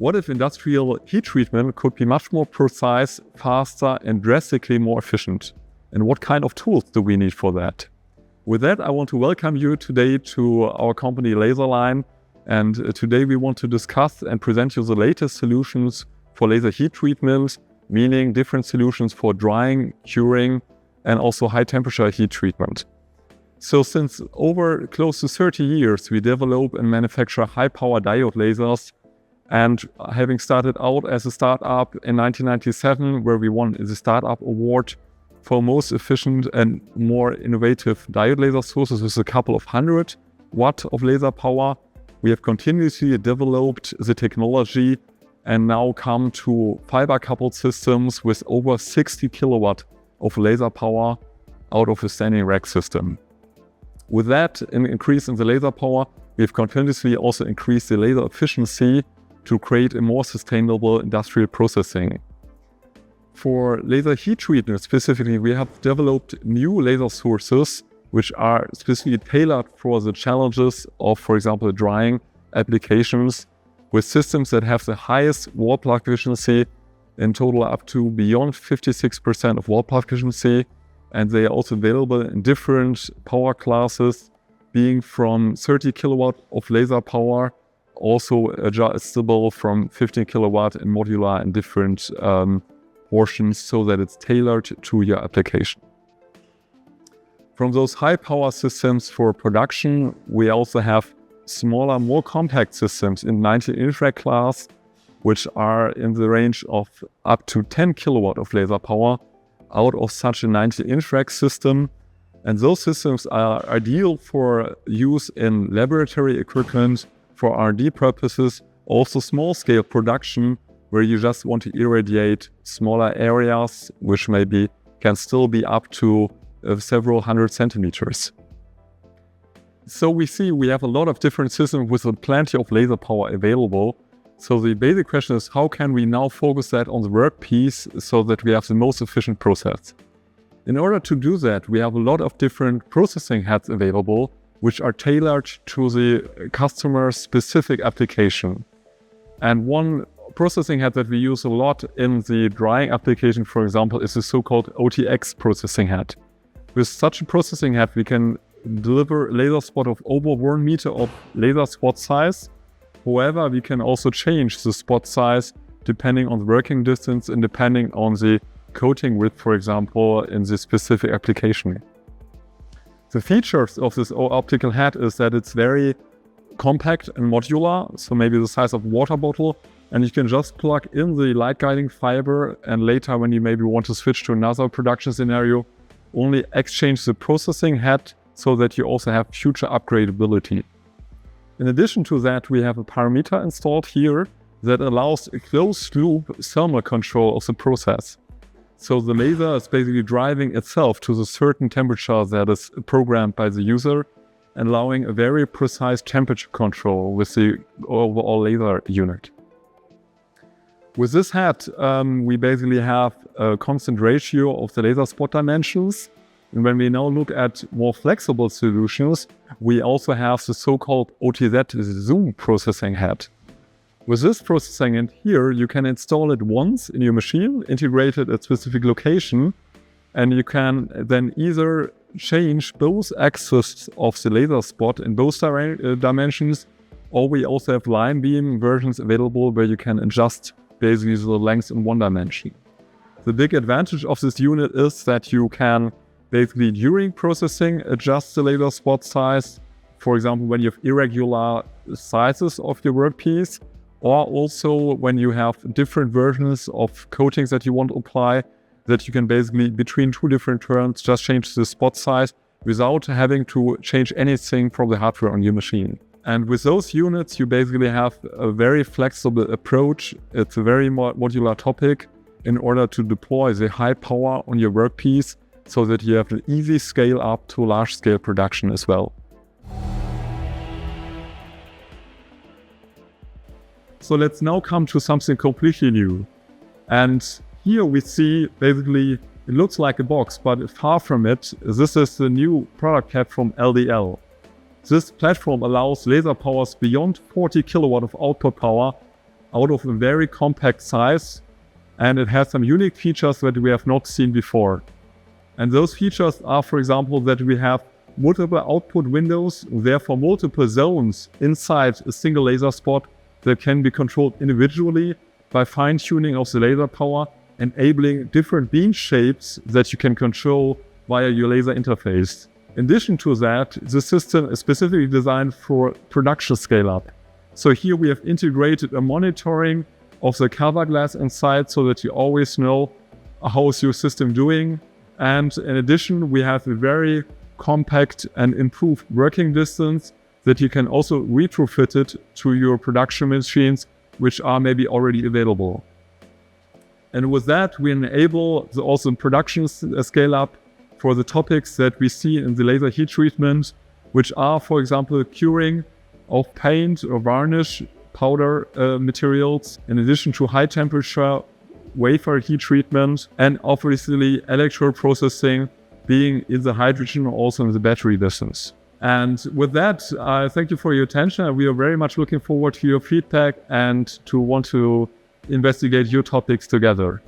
what if industrial heat treatment could be much more precise, faster, and drastically more efficient? And what kind of tools do we need for that? With that, I want to welcome you today to our company Laserline. And today we want to discuss and present you the latest solutions for laser heat treatment, meaning different solutions for drying, curing, and also high temperature heat treatment. So since over close to 30 years, we develop and manufacture high power diode lasers. And having started out as a startup in 1997, where we won the Startup Award for most efficient and more innovative diode laser sources with a couple of 100 watt of laser power, we have continuously developed the technology and now come to fiber coupled systems with over 60 kilowatt of laser power out of a standing rack system. With that, an increase in the laser power, we have continuously also increased the laser efficiency to create a more sustainable industrial processing. For laser heat treatment specifically, we have developed new laser sources which are specifically tailored for the challenges of, for example, drying applications, with systems that have the highest wall plug efficiency, in total up to beyond 56% of wall plug efficiency. And they are also available in different power classes, being from 30 kilowatt of laser power, also adjustable from 15 kilowatt and modular in different portions so that it's tailored to your application. From those high power systems for production, we also have smaller, more compact systems in 90-inch rack class, which are in the range of up to 10 kilowatt of laser power out of such a 90-inch rack system. And those systems are ideal for use in laboratory equipment, for R&D purposes, also small-scale production, where you just want to irradiate smaller areas, which maybe can still be up to several hundred centimeters. So we see we have a lot of different systems with plenty of laser power available. So the basic question is, how can we now focus that on the workpiece so that we have the most efficient process? In order to do that, we have a lot of different processing heads available, which are tailored to the customer's specific application. And one processing head that we use a lot in the drying application, for example, is the so-called OTX processing head. With such a processing head, we can deliver a laser spot of over 1 meter of laser spot size. However, we can also change the spot size depending on the working distance and depending on the coating width, for example, in the specific application. The features of this optical head is that it's very compact and modular, so maybe the size of a water bottle, and you can just plug in the light guiding fiber, and later when you maybe want to switch to another production scenario, only exchange the processing head so that you also have future upgradability. In addition to that, we have a parameter installed here that allows a closed loop thermal control of the process. So the laser is basically driving itself to the certain temperature that is programmed by the user, and allowing a very precise temperature control with the overall laser unit. With this head, we basically have a constant ratio of the laser spot dimensions. And when we now look at more flexible solutions, we also have the so-called OTZ zoom processing head. With this processing head here, you can install it once in your machine, integrate it at a specific location, and you can then either change both axes of the laser spot in both dimensions, or we also have line beam versions available where you can adjust basically the length in one dimension. The big advantage of this unit is that you can basically during processing adjust the laser spot size, for example when you have irregular sizes of your workpiece, or also when you have different versions of coatings that you want to apply, that you can basically between two different turns just change the spot size without having to change anything from the hardware on your machine. And with those units, you basically have a very flexible approach. It's a very modular topic in order to deploy the high power on your workpiece so that you have an easy scale up to large scale production as well. So let's now come to something completely new. And here we see basically, it looks like a box, but far from it. This is the new product platform LDL. This platform allows laser powers beyond 40 kilowatt of output power out of a very compact size, and it has some unique features that we have not seen before. And those features are, for example, that we have multiple output windows, therefore multiple zones inside a single laser spot that can be controlled individually by fine-tuning of the laser power, enabling different beam shapes that you can control via your laser interface. In addition to that, the system is specifically designed for production scale-up. So here we have integrated a monitoring of the cover glass inside so that you always know how is your system doing. And in addition, we have a very compact and improved working distance that you can also retrofit it to your production machines, which are maybe already available. And with that, we enable the also production scale-up for the topics that we see in the laser heat treatment, which are, for example, curing of paint or varnish powder materials, in addition to high temperature wafer heat treatment, and obviously electrode processing, being in the hydrogen or also in the battery business. And with that, thank you for your attention. We are very much looking forward to your feedback and to want to investigate your topics together.